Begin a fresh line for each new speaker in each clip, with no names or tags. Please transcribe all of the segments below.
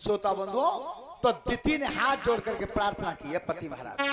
श्रोता बंधुओं, तो दिति ने हाथ जोड़ करके प्रार्थना की है पति महाराज से।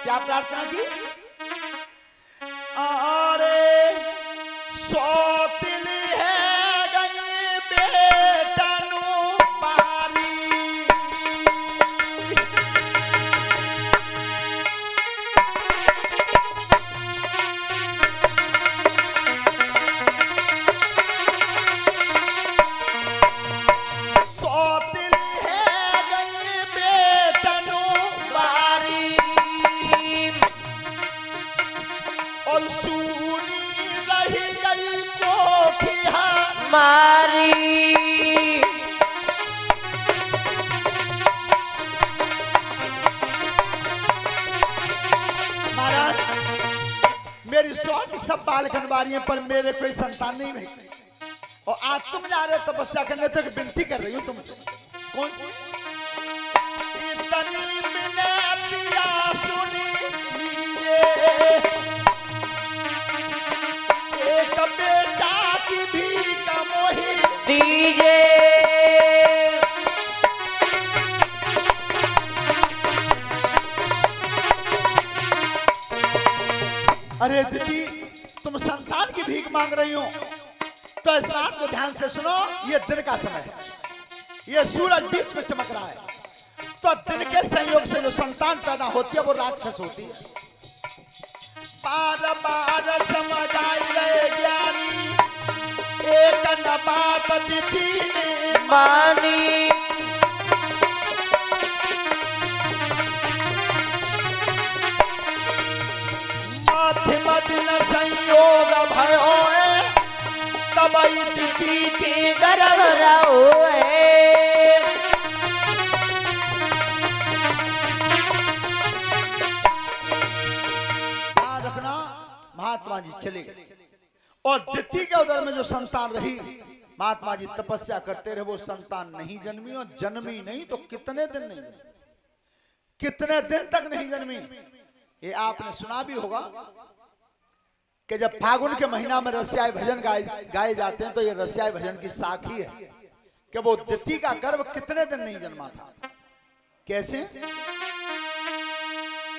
क्या प्रार्थना की? अरे सौतिल है गई बेटनु बारी, सौतिल है गई बेटनु बारी, और सुनी रही गई कोठिया
मारी।
महाराज, मेरी 100 की सब बाल खनवारी हैं, पर मेरे कोई संतान नहीं भाई। और आज तुम जा रहे हो तपस्या करने, तो एक विनती कर रही हूँ तुमसे। कौन सी? इतनी विनतिया सुनी लीजिए, एक बेटा की भीख मोहि
दीजे
अरे दीदी, तुम संतान की भीख मांग रही हो, तो इस बात को ध्यान से सुनो। ये दिन का समय है, ये सूरज बीच में चमक रहा है, तो दिन के संयोग से जो संतान पैदा होती है वो राक्षस होती है। बार बार समझ आई रहे ज्ञानी, एक न बात दीदी ने
मानी।
मध्यम दिन संयोग भयो, तब दीदी की
गर्भ रहो है।
याद रखना, महात्मा जी चले गए और दिति के उदर में जो संतान रही, महात्मा जी तपस्या करते रहे, वो संतान नहीं जन्मी, और जन्मी नहीं तो कितने दिन नहीं जन्मी, कितने दिन तक नहीं जन्मी। ये आपने सुना भी होगा कि जब फागुन के महीना में रस्याय भजन गाए जाते हैं, तो ये रस्याय भजन की साखी है कि वो दिति का गर्भ कितने दिन नहीं जन्मा था। कैसे?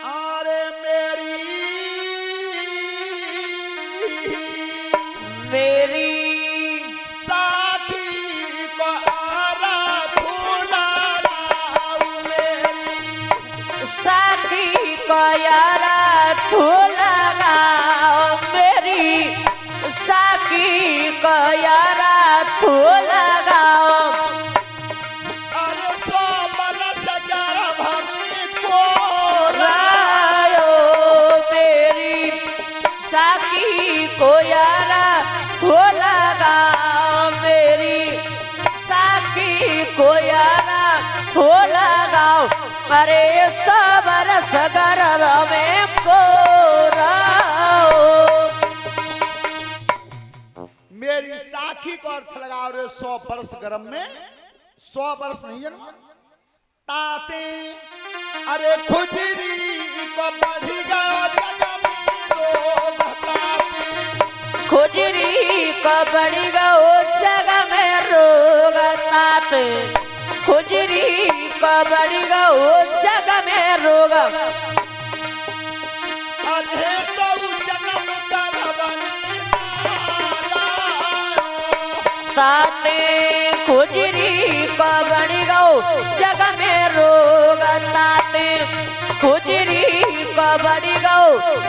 अरे मेरी साखी को आरा फूला गाऊं, मेरी
साखी को यारा तू लगाओ, मेरी साखी को यारा तू लगाओ।
अरे 100 बरस गर्भ को
रायो मेरी साखी को यारा तू लगाओ, मेरी साखी को यारा तू लगाओ। अरे 100 बरस गर्भ में को राओ।
मेरी साखी को अर्थ लगाओ रे 100 बरस गर्भ में, 100 बरस नहीं जन्मा ताते। अरे खुजरी को बढ़ी गया जग में रोग ताते,
खुजरी को बढ़ी गो जग में रोग तात। खुजरी को बढ़ी गो जग में रोग।
अरे तो जन्म गर्भनी
ताते खुजरी को बढ़ी गो जग में रोग ताते। खुजरी को बढ़ी गो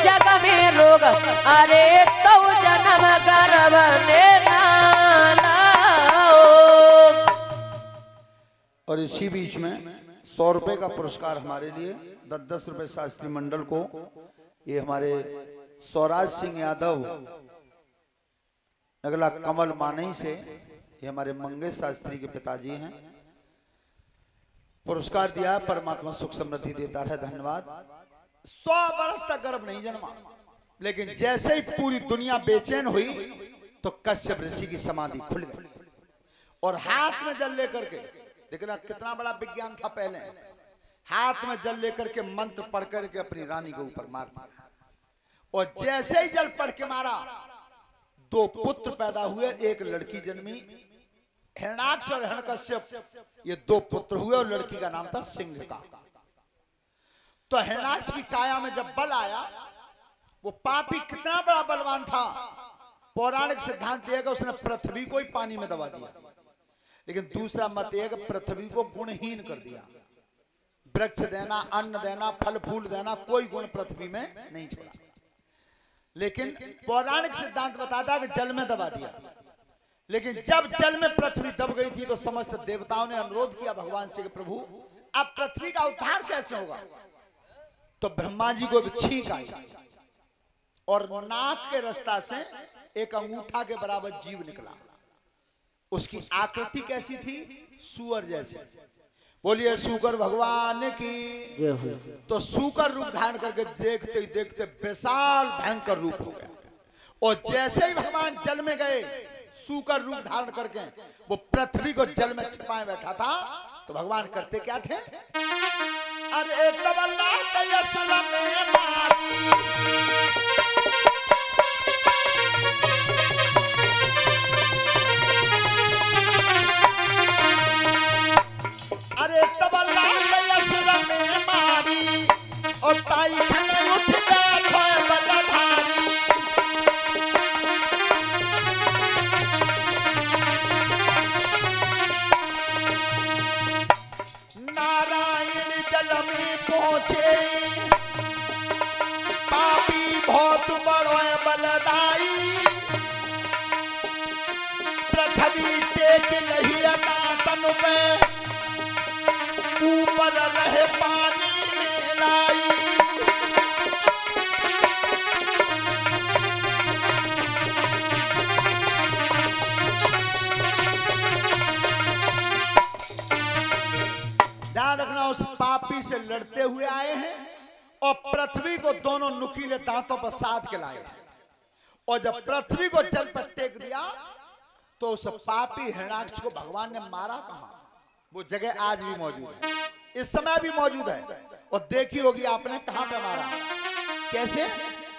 जग में रोग। अरे तो जन्म गर्भ ने नालाओ।
और इसी बीच में 100 रुपए का पुरस्कार हमारे लिए 10-10 रुपए शास्त्री मंडल को, ये हमारे स्वराज सिंह यादव अगला कमल मानई से, ये हमारे मंगेश शास्त्री के पिताजी हैं, पुरस्कार दिया। परमात्मा सुख समृद्धि देता रहे, धन्यवाद। 100 बरस तक गर्भ नहीं जन्मा, लेकिन जैसे ही पूरी दुनिया बेचैन हुई तो कश्यप ऋषि की समाधि खुल गई, और हाथ में जल लेकर के, देखना कितना बड़ा विज्ञान था पहले, हाथ में जल लेकर के मंत्र पढ़ करके अपनी रानी के ऊपर मार दिया, और जैसे ही जल पढ़ के मारा 2 पुत्र पैदा हुए, एक लड़की जन्मी, हिरण्याक्ष और हिरण्यकश्यप ये दो पुत्र हुए और लड़की का नाम था सिंह का। तो हिरण्याक्ष की काया में जब बल आया, वो पापी कितना बड़ा बलवान था, पौराणिक सिद्धांत दिया कि उसने पृथ्वी को ही पानी में दबा दिया। लेकिन दूसरा मत यह कि पृथ्वी को गुणहीन कर दिया। वृक्ष देना, अन्न देना, फल फूल देना, कोई गुण पृथ्वी में नहीं छोड़ा। लेकिन पौराणिक सिद्धांत बताता है कि जल में दबा दिया। लेकिन जब जल में पृथ्वी दब गई थी तो समस्त देवताओं ने अनुरोध किया भगवान से कि प्रभु अब पृथ्वी का उद्धार कैसे होगा। तो ब्रह्मा जी को एक छींक आई और नाक के रास्ता से एक अंगूठा के बराबर जीव निकला। उसकी आकृति कैसी थी? सूअर जैसी। बोलिए सूकर भगवान की। तो सूकर रूप धारण करके देखते ही देखते विशाल भयंकर रूप हो गया। और जैसे ही भगवान जल में गए सूकर रूप धारण करके वो पृथ्वी को जल में छिपाए बैठा था, तो भगवान करते क्या थे? अरे तबला तयसुर में मारी, अरे तबला तयसुर में मारी और ताई खने उठ बैठो बलधारी। नारायण जल में पहुंचे पापी बहुत बड़ो बलदाई, पृथ्वी टेक लही तन में ऊपर रहे पानी में लाई। ध्यान रखना, उस पापी से लड़ते हुए आए हैं और पृथ्वी को दोनों नुकीले दांतों पर साध के लाए। और जब पृथ्वी को जल पर टेक दिया तो उस पापी हिरण्याक्ष को भगवान ने मारा कहां? वो जगह आज भी मौजूद है, इस समय भी मौजूद है। और देखी होगी आपने कहां पे मारा, कैसे?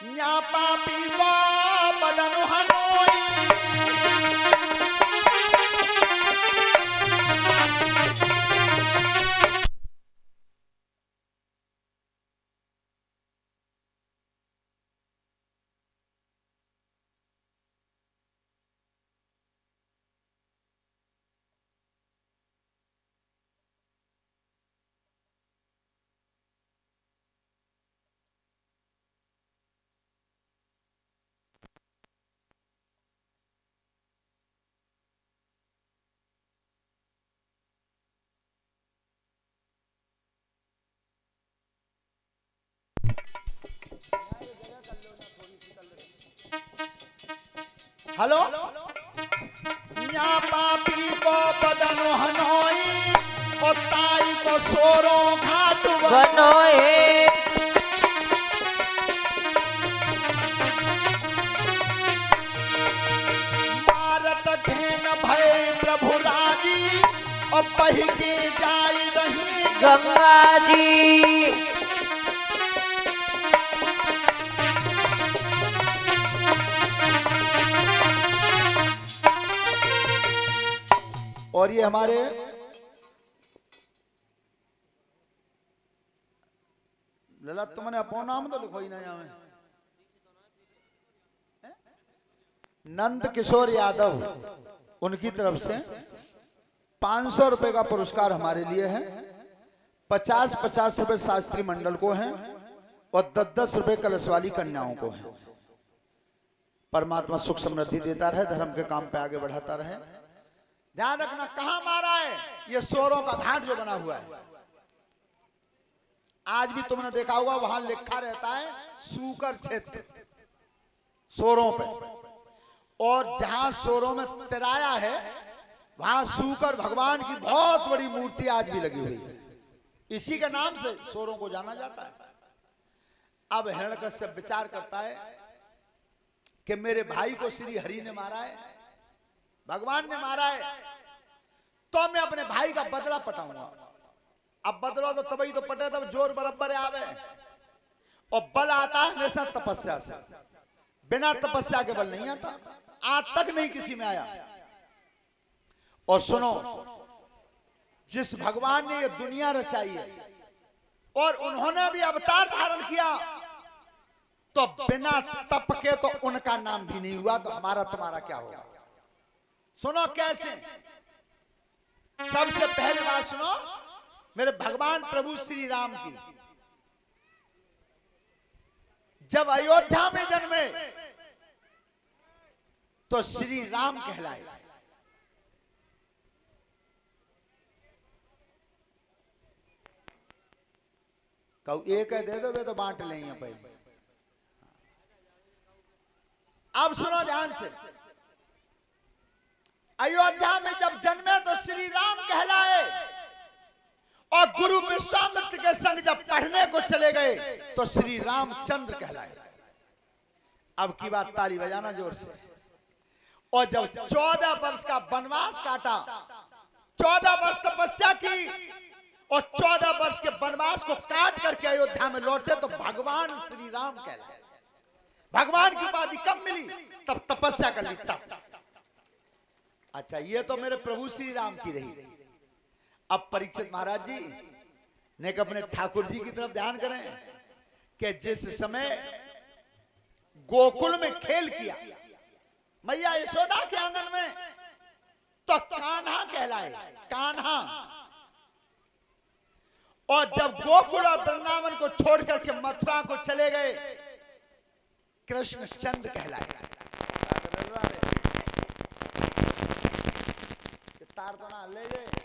न्या पापी को बदन हनोई, हेलो, न्या पापी को बदन हनोई और ताई को सोरो घाट बनोए। मारत घेन भय प्रभु राजी और पही की जाई रही गंगा जी। और ये हमारे लला तुमने अपना नाम तो लिखो ही ना यहाँ में, नंद किशोर यादव, उनकी तरफ से 500 रुपए का पुरस्कार हमारे लिए है। 50-50 रुपए शास्त्री मंडल को हैं और 10-10 रुपए कलश वाली कन्याओं को हैं। परमात्मा सुख समृद्धि देता रहे, धर्म के काम पे आगे बढ़ाता रहे। ध्यान रखना, कहां मारा है? ये सोरों का घाट जो बना हुआ है, आज भी तुमने देखा होगा वहां लिखा रहता है सूकर क्षेत्र, सोरों पे। और जहां सोरों में तिराया है वहां सूकर भगवान की बहुत बड़ी मूर्ति आज भी लगी हुई है। इसी के नाम से सोरों को जाना जाता है। अब हिरण्यकश्यप विचार करता है कि मेरे भाई को श्री हरि ने मारा है, भगवान ने मारा है, तो मैं अपने भाई का बदला पटाऊंगा। अब बदला तो तभी तो पटे तब जोर बराबर आवे। और बल आता है हमेशा तपस्या से, बिना तपस्या के बल नहीं आता। आज तक नहीं किसी में आया। और सुनो, जिस भगवान ने ये दुनिया रचाई है और उन्होंने भी अवतार धारण किया, तो बिना तप के तो उनका नाम भी नहीं हुआ, तो हमारा तुम्हारा क्या होगा? सुनो कैसे। सबसे पहली बात सुनो, मेरे भगवान प्रभु श्री राम की जब अयोध्या में जन्मे तो श्री राम कहलाए। कहू एक है दे दो, वे तो बांट लेंगे पहले। अब सुनो ध्यान से, अयोध्या में जब जन्मे तो श्री राम कहलाए, और गुरु विश्वामित्र के संग जब पढ़ने को चले गए तो श्री रामचंद्र कहलाए। अब की बात ताली बजाना जोर से। और जब 14 वर्ष का वनवास काटा, 14 वर्ष तपस्या की और 14 वर्ष के वनवास को काट करके अयोध्या में लौटे तो भगवान श्री राम कहलाए। भगवान की उपाधि कब मिली? तब तपस्या कर ली तब। अच्छा, ये तो मेरे प्रभु श्री राम की रही। अब परीक्षित महाराज जी ने अपने ठाकुर जी की तरफ ध्यान करें कि जिस समय गोकुल में खेल किया मैया यशोदा के आंगन में, तो कान्हा कहलाए, कान्हा। और जब गोकुल और वृंदावन को छोड़ करके मथुरा को चले गए, कृष्णचंद्र कहलाए। तार तो ना ले गए।